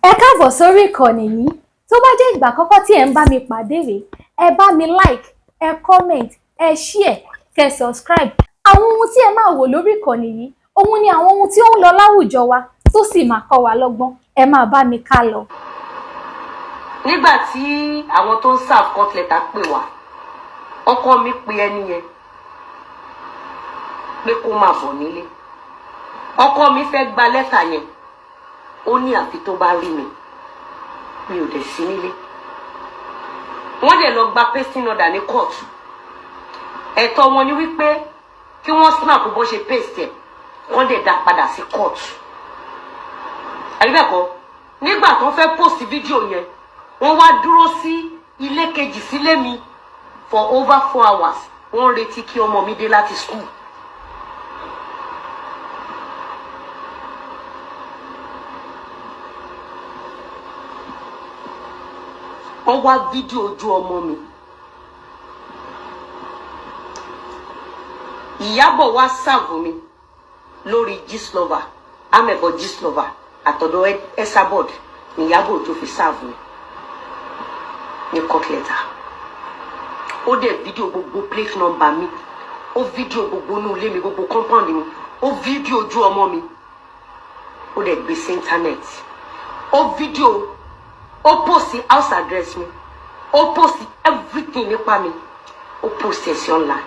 Ẹ káàbọ̀ sórí ìkànnì yìí. Tó bá jẹ́ ìgbà àkọ́kọ́ tí ẹ ń bá mi pàdé rèé, ẹ bá mi like, ẹ comment, ẹ share, kẹ́ subscribe. Àwọn ohun tí ẹ máa wò lórí ìkànnì yìí, ohun ni àwọn ohun tí ó ń lọ láwùjọ wa tó sì máa kọ́ wa lọ́gbọ́n. Ẹ máa bá mi ká lọ. Nígbà tí àwọn tó ń serve court letter pè wá, ọkọ mi pe ẹni yẹn pé kó máa bọ̀ nílé. Ọkọ mi fẹ́ gba lẹ́tà yẹn, ó ní àfi tó bá rí mi ò dẹ̀ sí nílé. Wọ́n dẹ̀ lọ gba pasting order ní court. Ẹ̀tọ́ wọn ni wípé kí wọ́n snap bó ṣe paste ẹ̀, wọ́n dẹ̀ dá padà sí court. Àbíbẹ̀kọ́, nígbà tó fẹ́ post fídíò yẹn, wọ́n wá dúró sí ilé kejì sílé mi for over 4 hours. Wọ́n retí kí ọmọ mi dé láti school. Wọ́n wá fídíò ojú ọmọ mi. Iyabo wá serve mi lórí Gistlover, amẹ̀bọ̀ Gistlover, àtọ̀dọ̀ Esabod ni Iyabo Ojo fi serve mi ní court letter. Ó dẹ̀ fídíò gbogbo plate number mi, ó fídíò gbogbo inú ilé mi, gbogbo compound mi, ó fídíò ojú ọmọ mi, ó dẹ̀ gbé sí internet. Ó fídíò, ó post house address mi, ó post everything nípa mi, ó post ẹ̀ sí online.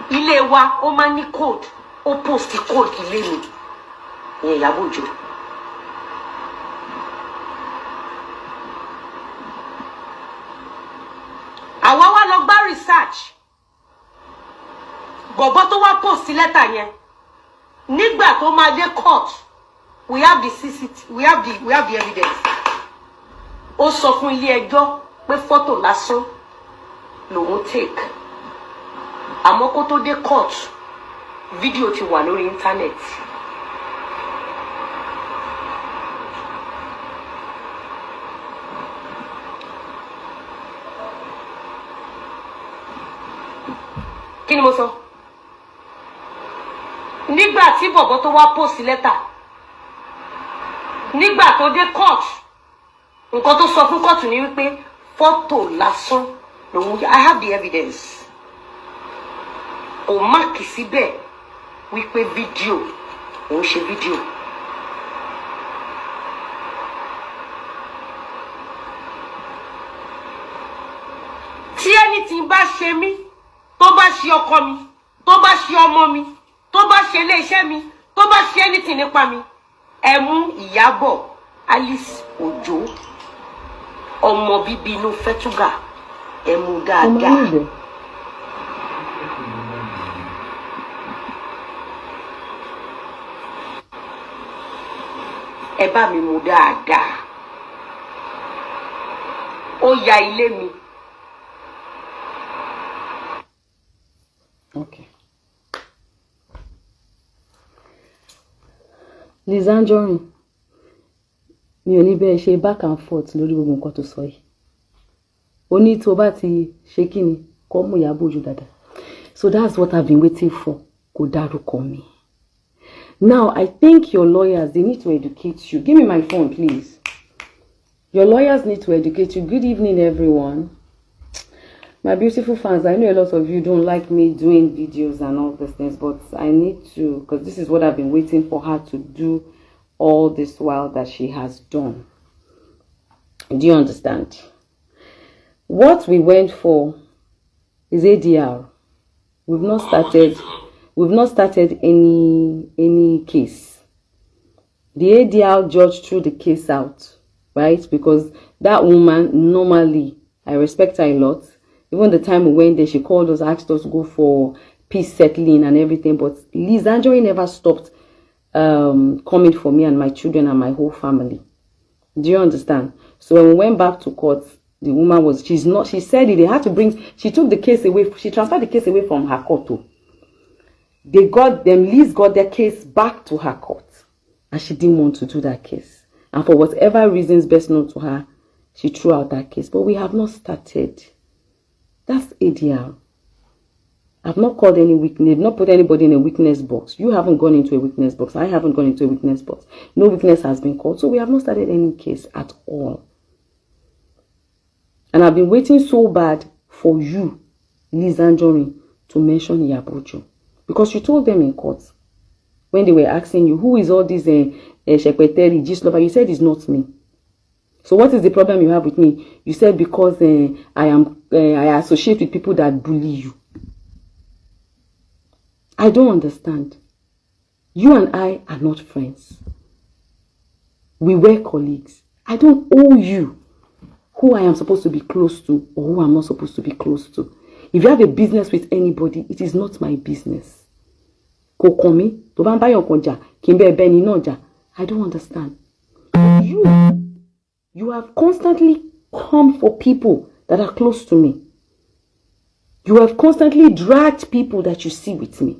Ilé wa ó máa ní code, ó post code ilé mi ní Iyabo Ojo. Àwa wá lọ gbá research gbọ̀gbọ́ tó wá post lẹ́tà yẹn. Nígbà tó máa dé court, we have the CCTV, we have the evidence. Ó sọ fún ilé ẹjọ́ pé fọ́tò lásán lòun take. Àmọ́ kó tó dé court, fídíò ti wà lórí internet. Kí ni mo sọ? Nígbà tí bọ̀bọ̀ tó wá post lẹ́tà, nígbà tó dé court, nǹkan tó sọ fún court ni wípé fọ́tò lásán lòun. I have the evidence. Ó máàkì síbẹ̀ wípé fídíò, òun ṣe fídíò. Tí anything bá ṣe mí, tó bá ṣe ọkọ mi, tó bá ṣe ọmọ mi, tó bá ṣe ilé iṣẹ́ mi, tó bá ṣe anything nípa mi, ẹ mú Iyabo Alice Ojo, ọmọ bíbí inú Fẹ́túgà, ẹ mú dáadáa. Ẹ bá mi mú dáadáa. Ó ya ilé mi. Okay. Lizzy Anjorin, mi ò ní bẹ́ẹ̀ ṣe back and forth lórí gbogbo nǹkan tó sọ yìí. Ó ní tó bá ti ṣe kíni kó mú Iyabo Ojo dáadáa. So that's what I've been waiting for. Kò dárúkọ mi. Now, I think your lawyers, they need to educate you. Give me my phone, please. Your lawyers need to educate you. Good evening, everyone. My beautiful fans, I know a lot of you don't like me doing videos and all these things, but I need to, because this is what I've been waiting for her to do all this while that she has done. Do you understand? What we went for is ADR. We've not started any case. The ADR judge threw the case out, right? Because that woman, normally, I respect her a lot. Even the time we went there, she called us, asked us to go for peace settling and everything. But Lizzy Anjorin never stopped coming for me and my children and my whole family. Do you understand? So when we went back to court, the woman was, she said they had to bring, she took the case away, she transferred the case away from her court too. Liz got their case back to her court. And she didn't want to do that case. And for whatever reasons best known to her, she threw out that case. But we have not started. That's ADR. I've not called any weakness, not put anybody in a weakness box. You haven't gone into a weakness box. I haven't gone into a weakness box. No weakness has been called. So we have not started any case at all. And I've been waiting so bad for you, Lizzy Anjorin, to mention Iyabo Ojo. Because you told them in court, when they were asking you, who is all this Shekpeteri, Gistlover? You said it's not me. So what is the problem you have with me? You said because I associate with people that bully you. I don't understand. You and I are not friends. We were colleagues. I don't owe you who I am supposed to be close to or who I'm not supposed to be close to. If you have a business with anybody, it is not my business. I don't understand. You have constantly come for people that are close to me. You have constantly dragged people that you see with me.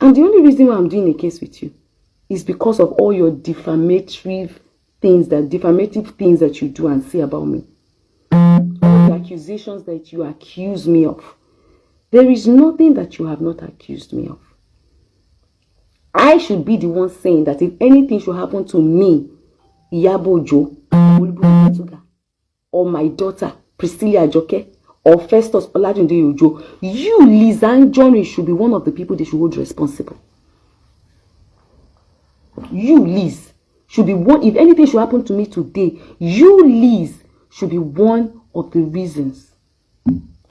And the only reason why I'm doing a case with you is because of all your defamatory things that you do and say about me. All the accusations that you accuse me of. There is nothing that you have not accused me of. I should be the one saying that if anything should happen to me, Iyabo Ojo, or my daughter, Priscilla Ajoke, or Festus Oladunde Ojo, you, Lizzy Anjorin, should be one of the people they should hold responsible. You, Liz, should be one. If anything should happen to me today, you, Liz, should be one of the reasons,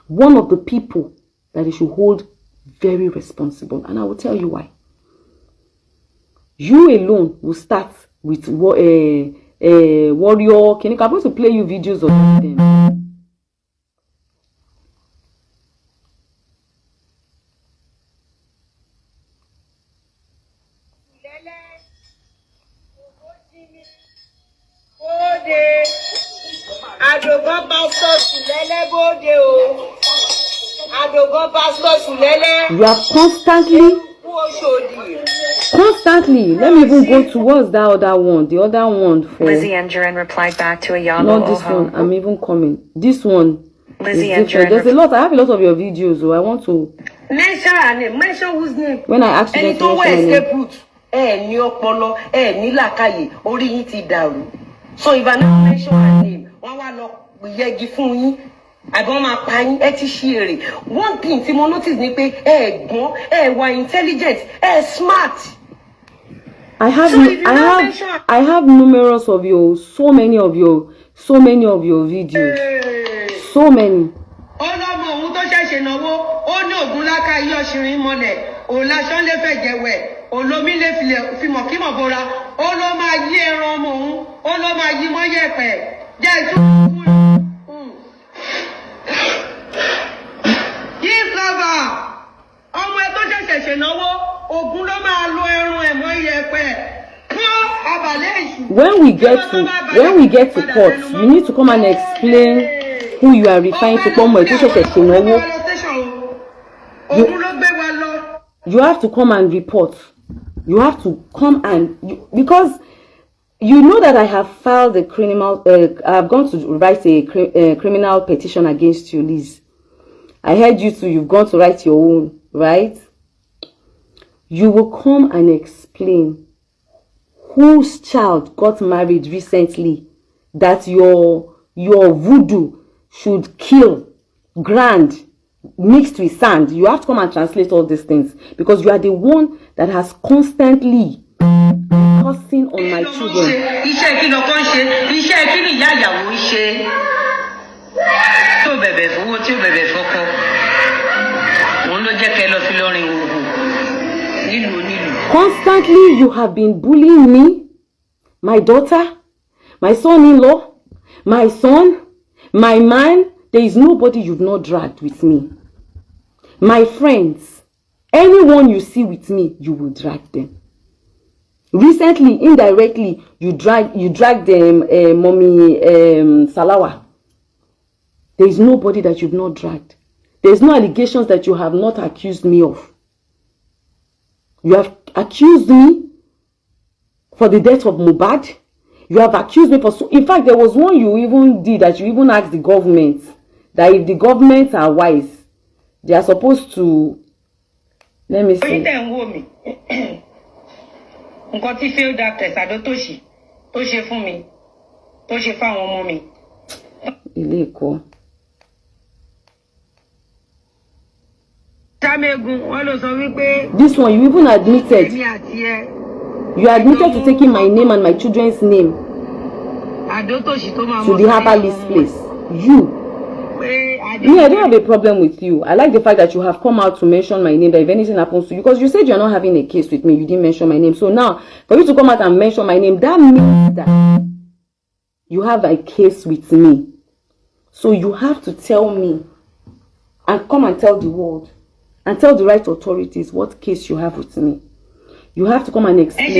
one of the people that they should hold very responsible. And I will tell you why. You alone will start with warrior. Can you come to play you videos of them? You are constantly, let me even go towards that other one, the other one for Lizzy Anjorin replied back to Iyabo not this Ojo. one, I'm even coming. This one Lizzy is different. There's a lot, I have a lot of your videos, so I want to mention her name, mention whose name. When I asked you to mention her name. So if I not mention her name, one thing Timo notice ni pé were intelligent, smart. I have numerous of your so many of your videos. So many. When we get to court, you need to come and explain who you are referring to. You have to come and report. You have to come and because you know that I have filed a criminal. I've gone to write a criminal petition against you, Liz. I heard you too. You've gone to write your own, right? You will come and explain whose child got married recently that your voodoo should kill, grind, mixed with sand. You have to come and translate all these things because you are the one that has constantly cursing on my children. Constantly, you have been bullying me, my daughter, my son-in-law, my son, my man. There is nobody you've not dragged with me. My friends, anyone you see with me, you will drag them. Recently, indirectly, you dragged them, mommy Salawa. There is nobody that you've not dragged. There is no allegations that you have not accused me of. You have accused me for the death of Mohbad. You have accused me for. In fact, there was one you even did that you even asked the government that if the government are wise, they are supposed to, let me see. Nǹkan tí failed actress Adotoshi tó ṣe fún mi tó ṣe fáwọn ọmọ mi. Ilé ẹ̀kọ́. Tamegun wọ́n ló sọ wípé. This one you even admitted. You admitted to taking my name and my children's name Adotoshi tó máa to the herbalist place. You. Me, I don't have a problem with you. I like the fact that you have come out to mention my name, that if anything happens to you, because you said you're not having a case with me, you didn't mention my name. So now, for you to come out and mention my name, that means that you have a case with me. So you have to tell me and come and tell the world and tell the right authorities what case you have with me. You have to come and explain it.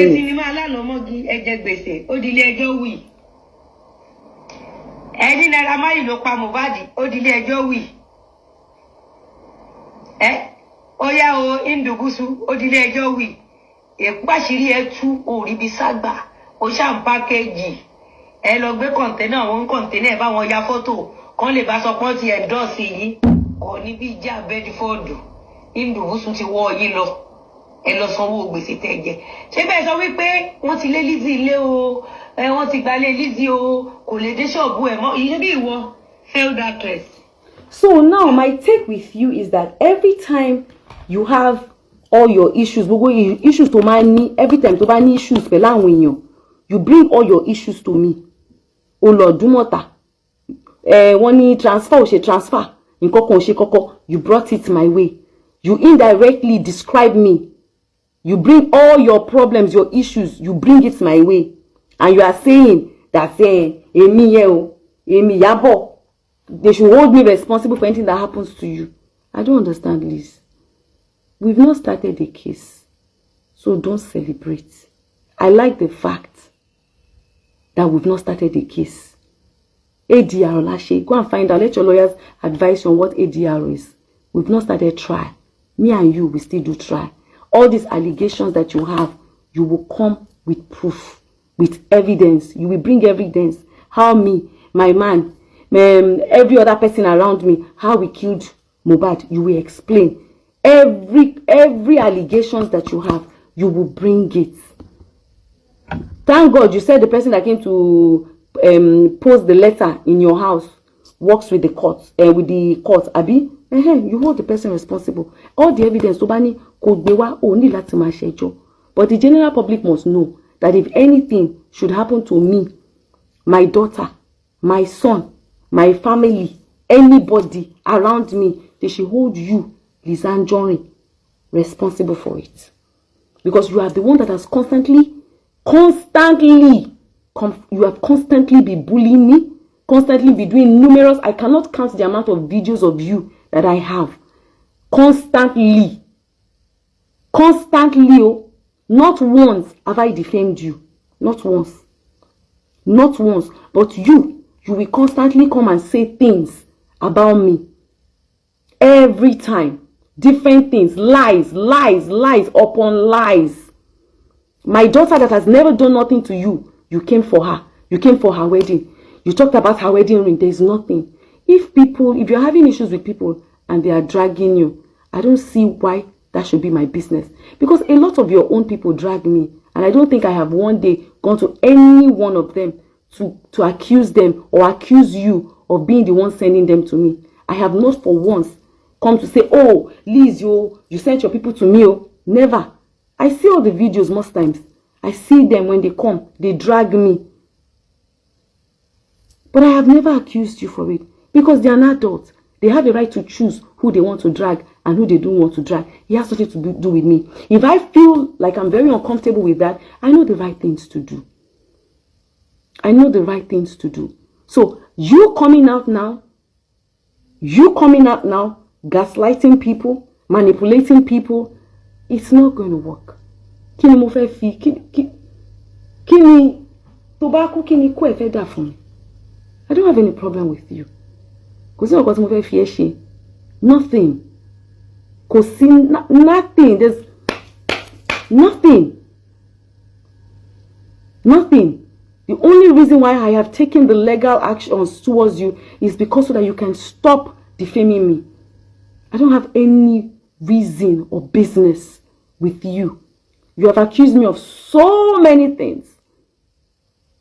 Ẹni Naira Marley ló pa Mohbad ó di ilé ẹjọ́ wí. Ó yá o Indugusu ó di ilé ẹjọ́ wí. Èpàṣírí ẹ tú òrìbí ságbà ó ṣàn pákéjì. Ẹ lọ gbé kọ̀ǹténà wọn kọ̀ǹténà ẹ bá wọn ya fọ́tò kan lè bá sọ pé ti endorse yìí. Kò ní bí ìjà Bedford Indugusu ti wọ́ yín lọ. Ẹ lọ sanwó gbèsè tẹ́ jẹ. Ṣé bẹ́ẹ̀ sọ wípé wọ́n ti lé Lizzy ilé o? Wọ́n ti gbalé Lizzy o, kò lè dé ṣọ́ọ̀bù ẹ̀ mọ́. Ìyẹn bí ìwọ failed actress. So now my take with you is that every time you have all your issues, gbogbo issues to máa ní, every time tó bá ní issues pẹ̀lú àwọn èèyàn, you bring all your issues to me. O lọ Dúmọ̀tà. Wọ́n ní transfer ò ṣe transfer, nǹkan kan ò ṣe kọ́kọ́, you brought it my way. You indirectly describe me. You bring all your problems, your issues, you bring it my way. And you are saying that Iyabo, they should hold me responsible for anything that happens to you. I don't understand, Liz. We've not started a case, so don't celebrate. I like the fact that we've not started a case. ADR, Lashe, go and find out. Let your lawyers advise you on what ADR is. We've not started trial. Me and you, we still do try. All these allegations that you have, you will come with proof. With evidence, you will bring evidence. How me, my man, every other person around me, how we killed Mohbad. You will explain every allegations that you have. You will bring it. Thank God you said the person that came to post the letter in your house works with the court. Abi, you hold the person responsible. All the evidence, but the general public must know that if anything should happen to me, my daughter, my son, my family, anybody around me, they should hold you, Lizzy Anjorin, responsible for it. Because you are the one that has constantly been bullying me, constantly be doing numerous, I cannot count the amount of videos of you that I have. Constantly. Not once have I defamed you. Not once. Not once. But you will constantly come and say things about me. Every time. Different things. Lies upon lies. My daughter that has never done nothing to you, you came for her. You came for her wedding. You talked about her wedding ring. There is nothing. If you're having issues with people and they are dragging you, I don't see why that should be my business. Because a lot of your own people drag me. And I don't think I have one day gone to any one of them to accuse them or accuse you of being the one sending them to me. I have not for once come to say, oh, Liz, you sent your people to me. Oh, never. I see all the videos most times. I see them when they come. They drag me. But I have never accused you for it. Because they are an adult. They have the right to choose who they want to drag and who they don't want to drag. It has nothing to do with me. If I feel like I'm very uncomfortable with that, I know the right things to do. I know the right things to do. So, you coming out now, gaslighting people, manipulating people, it's not going to work. Kini mo fẹ́ fi, kini tó bá kú kini kó ẹ fẹ́ dà fún mi. I don't have any problem with you. Kò sí nǹkan tí mo fẹ́ fi ẹ́ ṣe. Nothing. Kò sí nothing. There's nothing. Nothing. The only reason why I have taken the legal actions towards you is because so that you can stop defaming me. I don't have any reason or business with you. You have accused me of so many things.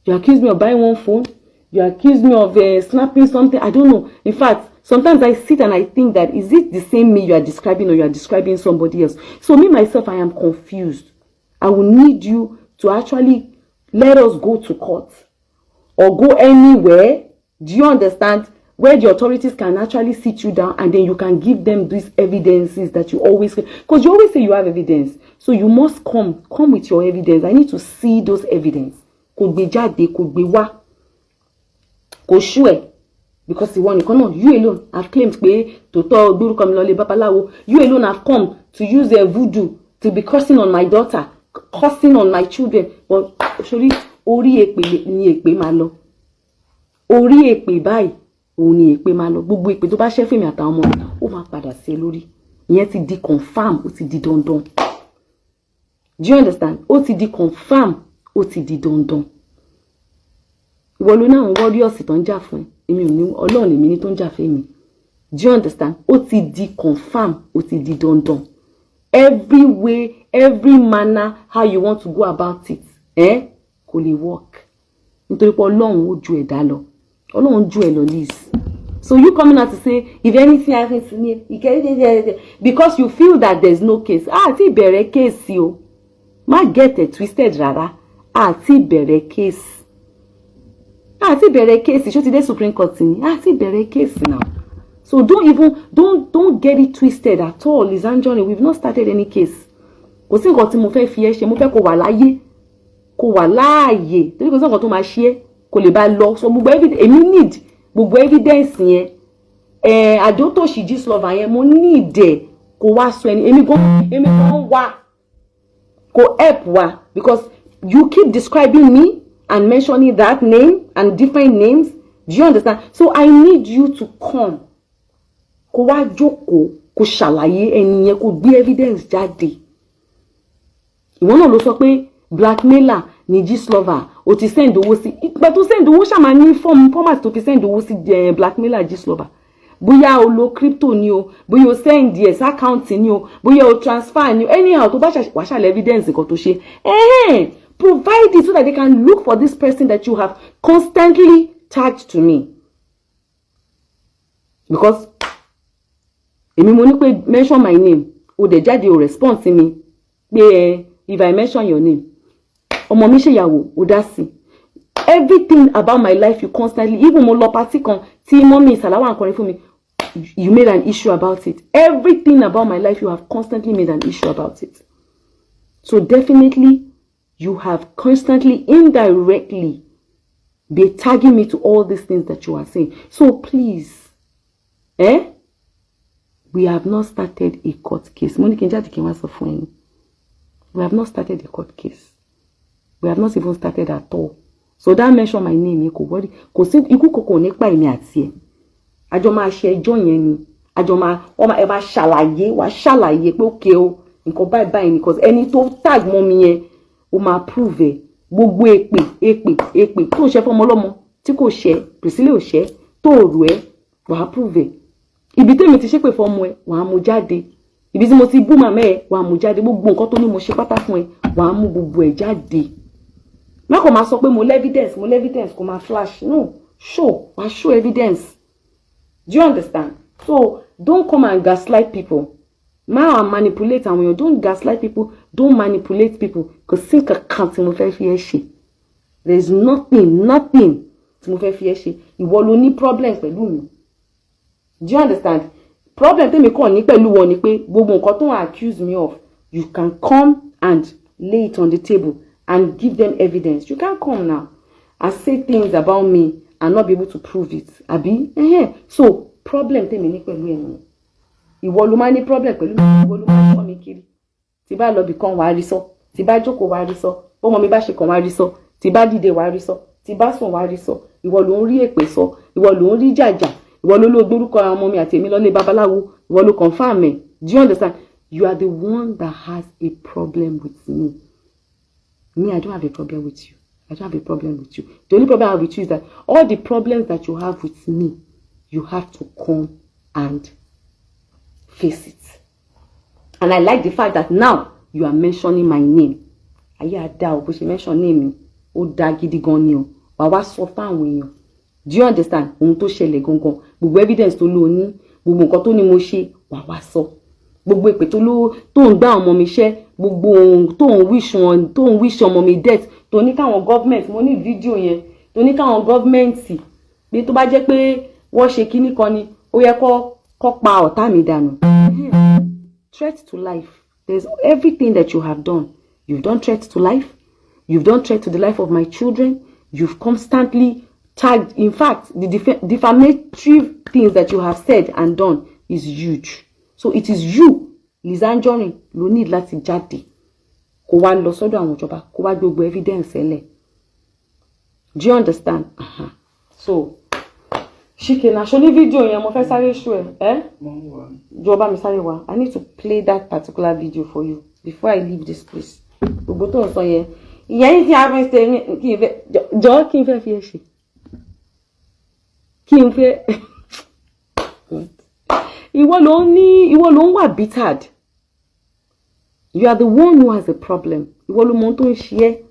You accused me of buying one phone. You accused me of snapping something. I don't know. In fact, sometimes I sit and I think that is it the same me you are describing or you are describing somebody else? So me, myself, I am confused. I will need you to actually let us go to court or go anywhere. Do you understand? Where the authorities can actually sit you down and then you can give them these evidences that you always, because you always say you have evidence. So you must come with your evidence. I need to see those evidence. Could be jade, could be wa, could sure. Because the one you alone have claimed to talk guru kamilole babalawo. You alone have come to use a voodoo to be cursing on my daughter, cursing on my children. But actually, ori epe ni epe ma lọ. Ori epe báyìí. Oni èpè máa lọ gbogbo èpè tó bá ṣẹ́ fèmí àtàwọn ọmọ ó máa padà sí lórí ìyẹn ti di confirm ó ti di dandan. Do you understand? Ó ti di confirm ó ti di dandan. Ìwọ ló náà warriors tó ń jà fún èmi ò ní Ọlọ́run lèmi ní tó ń jà fèmí. Do you understand? Ó ti di confirm ó ti di dandan. Every way, every manner how you want to go about it kò lè work nítorí pé Ọlọ́run ó ju ẹ̀dá lọ. Ọlọ́run ju ẹ lọ, Liz. So you coming out to say if anything happens to me, you can, because you feel that there's no case. Ti bẹ̀rẹ̀ case o. Má get it twisted rárá. Ti bẹ̀rẹ̀ case. Ti bẹ̀rẹ̀ case. Ṣó ti dé Supreme Court ni. Ti bẹ̀rẹ̀ case now. So don't get it twisted at all, Lizzy Anjorin. We've not started any case. Kò sí nǹkan tí mo fẹ́ fi ẹ́ ṣe. Mo fẹ́ kó wà láyé. Kó wà láàyè. Torí kò sí nǹkan tó máa ṣe é. Kò lè bá lọ. So gbogbo evidence èmi need gbogbo evidence yẹn àdó tó ṣì gist lover yẹn mo need kó wá sọ ẹni èmi gan wá kó help wá because you keep describing me and mentioning that name and different names. Do you understand? So I need you to come kó wá jókòó kó ṣàlàyé ẹni yẹn kó gbé evidence jáde. Ìwọ náà ló sọ pé blackmailer ni gist lover o ti send owó sí ìgbà tó send owó ṣá máa ní format tó fi send owó sí blackmailer gist lover. Bóyá o lo crypto ni o, bóyá o send yes account ni o, bóyá o transfer ni o, anyhow tó bá wá ṣàlẹ̀ evidence nǹkan tó ṣe provide it so that they can look for this person that you have constantly tagged to me. Because èmi mo ní pé mention my name o dẹ̀ jáde o respond sí mi pé if I mention your name ọmọ mi ṣe ìyàwó ó dá sí. Everything about my life you constantly, even mo lọ party kan tí mommy Salawa nkorin fún mi, you made an issue about it. Everything about my life you have constantly made an issue about it. So definitely you have constantly indirectly been tagging me to all these things that you are saying. So please we have not started a court case. We have not started a court case. We have not even started at all. So that mention my name kò worry. Kò sí ikú kòkò nípa èmi àti ẹ. Àjọ máa ṣe ẹjọ́ yẹn ni. Àjọ máa ẹ máa ṣàlàyé, wá ṣàlàyé pé okay o, nǹkan báyìí ni because ẹni tó tag mọ́ mi yẹn ó máa prove ẹ. Gbogbo èpè tó ṣe fọ́mọ lọ́mọ tí kò ṣe, Priscilla ò ṣe, tó rù ẹ, wá prove ẹ. Ibi tèmi ti ṣépè fọ́mọ ẹ, wá mú jáde. Ibi tí mo ti bú màmá ẹ, wá mú jáde. Gbogbo nǹkan tó ní mo ṣe pátá fún ẹ, wá mú gbogbo ẹ jáde. Má kò máa sọ pé mo evidence kò máa flash. No, show evidence. Do you understand? So don't come and gaslight people. Má manipulate àwọn èèyàn. Don't gaslight people. Don't manipulate people. Kò sí nǹkan tí mo fẹ́ fi ẹ́ ṣe. There is nothing tí mo fẹ́ fi ẹ́ ṣe. Ìwọ ló ní problem pẹ̀lú mi. Do you understand? Problem tèmi kàn ní pẹ̀lú wọn ni pé gbogbo nǹkan tó accuse me of, you can come and lay it on the table and give them evidence. You can't come now and say things about me and not be able to prove it. Abi? So, problem tèmi ní pẹ̀lú ẹni. Ìwọ ló máa ní problem pẹ̀lú mi. Ìwọ ló máa sọ mi kiri. Tí bá lọ bí kan wá rí sọ. Tí bá jókòó wá rí sọ. Bọ́mọ mi bá ṣe kan wá rí sọ. Tí bá dìde wá rí sọ. Tí bá sùn wá rí sọ. Ìwọ ló ń rí èpè sọ. Ìwọ ló ń rí jàjà. Ìwọ ló gbórúkọ ọmọ mi àti èmi lọ lé babaláwo. Ìwọ ló confirm me. Do you understand? You are the one that has a problem with me. Me, I don't have a problem with you. I don't have a problem with you. The only problem I have with you is that all the problems that you have with me, you have to come and face it. And I like the fact that now you are mentioning my name. Ayé ada o bó ṣe mention name mi. Ó dá gidi gan ni o. Wá wá sọ fáwọn èèyàn. Do you understand? Ohun tó ṣẹlẹ̀ gangan. Gbogbo evidence tó lò ní, gbogbo nǹkan tó ní mo ṣe, wá wá sọ. Gbogbo èpè tó ń gbá ọmọ mi ṣẹ́, gbogbo ohun tó ń wish ọmọ mi death, tó ní káwọn government, mo ní fídíò yẹn, tó ní káwọn government bí tó bá jẹ́ pé wọ́n ṣe kíní kan ni, ó yẹ kó pa ọ̀tá mi dànù. Threat to life. There's everything that you have done. You've done threat to life. You've done threat to the life of my children. You've constantly tagged. In fact, the defamatory things that you have said and done is huge. So it is you, Lizzy Anjorin, ló need láti jáde. Kó wá lọ sọ́dọ̀ àwọn ìjọba, kó wá gbogbo evidence ẹlẹ̀. Do you understand? So, Shike na show the video yẹn mo fẹ́ sáré show ẹ. Jọba mi sáré wá. I need to play that particular video for you before I leave this place. Gbogbo tó ń sọ yẹn. Ìyẹn ti happen stay kí n fẹ́ jọ kí n fẹ́ fi ẹ ṣe. Kí n fẹ́ ìwọ ló ń wà bittered. You are the one who has a problem. Ìwọ ló mọ̀ tó ń ṣe ẹ́.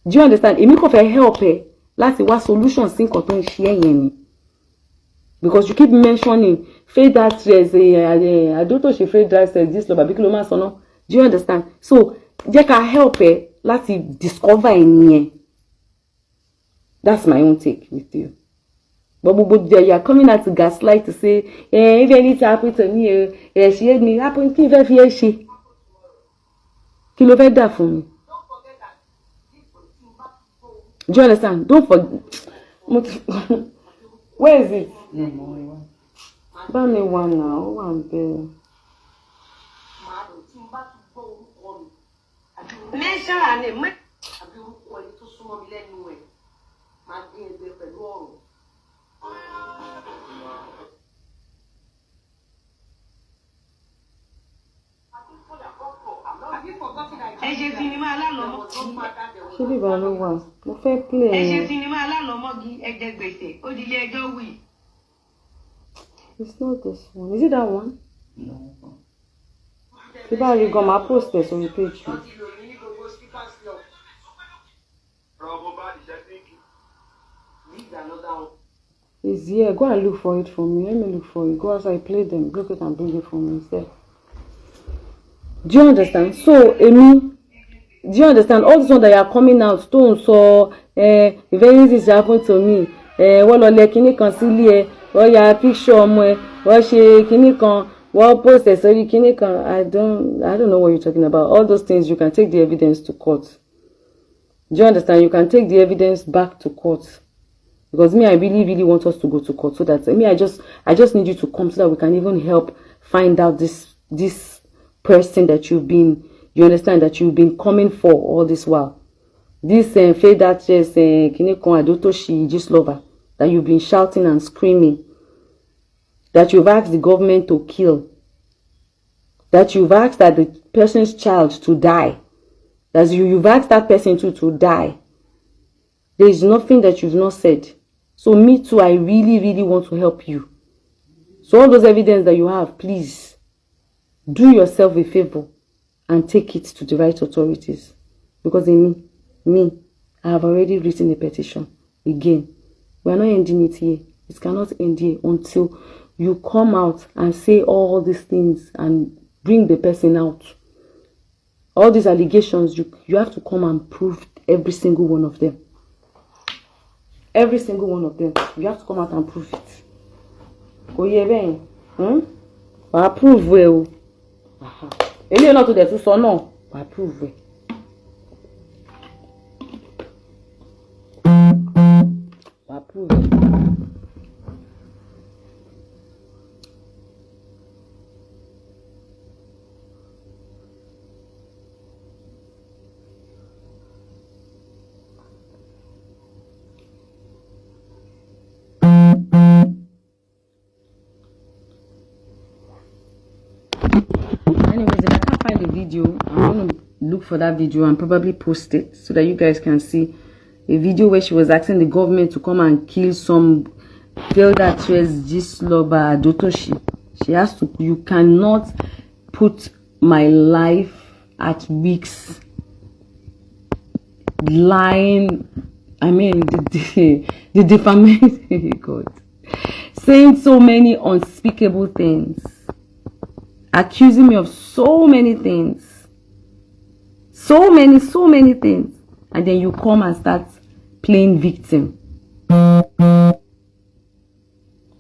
Do you understand? Èmi kò fẹ́ help ẹ láti wá solution sí nǹkan tó ń ṣe ẹ́ yẹn ni. Because you keep mentioning fake actress, àdótò ṣe fake actress, this love, àbí kí ló máa sọ náà. Do you understand? So, jẹ́ ká help ẹ láti discover ẹni yẹn. That's my own take with you. But you are coming out to gaslight to say, if anything happen to me, she had me happen, kí n fẹ́ fi ẹ́ ṣe. Kí ló fẹ́ dà fún mi? Do you understand? Don't forget. Where is it? Bá mi wà náà, ó wà ń bẹ̀. Mẹ́ṣára ni àbí orúkọ ẹni tó súnmọ́ mi lẹ́nu ẹ̀ máa dín ẹgbẹ́ pẹ̀lú ọ̀rọ̀. Ẹ ṣe sinimá alálọ́mọ́gí. Ṣé bíbá ló wà? Mo fẹ́ play. Ẹ ṣe sinimá alálọ́mọ́gí ẹ̀jẹ̀ gbèsè ó di ilé ẹjọ́ wì. It's not this one. Is it that one? No. Bíbá rí gan máa post ẹ̀ sórí page mi. It's here. Go and look for it for me. Let me look for it. Go outside, play them. Look it and bring it for me instead. Do you understand? So, Amy, do you understand? All this one that you are coming out, don't so if anything happen to me, what lọ lẹ kíní kan sílé ẹ, what ya picture ọmọ ẹ, what ṣe kíní kan, what post ẹ sórí kíní kan. I don't know what you're talking about. All those things you can take the evidence to court. Do you understand? You can take the evidence back to court. Because me, I really want us to go to court so that I just need you to come so that we can even help find out this person that you understand that you've been coming for all this while. This fake actress, Kinekon Adotoshi, just lover, that you've been shouting and screaming, that you've asked the government to kill, that you've asked that the person's child to die, that you've asked that person to die. There is nothing that you've not said. So me too, I really want to help you. So all those evidence that you have, please, do yourself a favor and take it to the right authorities. Because in me, I have already written a petition. Again, we are not ending it here. It cannot end here until you come out and say all these things and bring the person out. All these allegations, you have to come and prove every single one of them. Every single one of them. You have to come out and prove it. Kò yé bẹ́ẹ̀. Wàá prove well. Eléyìí náà tó dẹ̀ tún sọ náà, wàá prove well. Wàá prove well. Anyways, if I can't find the video, I'm going to look for that video and probably post it so that you guys can see a video where she was asking the government to come and kill some failed actress Gistlover Adotoshi. She has to, you cannot put my life at risk lying, I mean the defamation, God, saying so many unspeakable things, accusing me of so many things, so many things, and then you come and start playing victim.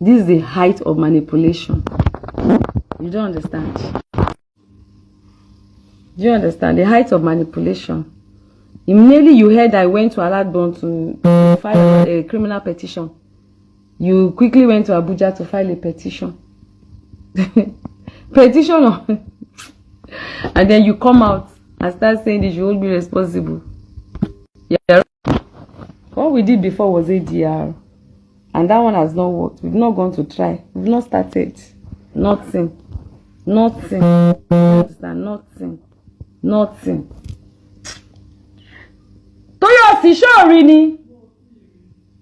This is the height of manipulation. You don't understand. Do you understand? The height of manipulation. Immediately you heard I went to Alagbon to file a criminal petition. You quickly went to Abuja to file a petition. Petition. And then you come out and start saying that you will be responsible. Yeah. What we did before was ADR. And that one has not worked. We've not gone to try. We've not started. Nothing. Nothing. Understand? Nothing. Nothing. Toyosi, sure, really?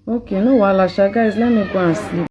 Okay, no wahala, guys. Let me go and sleep.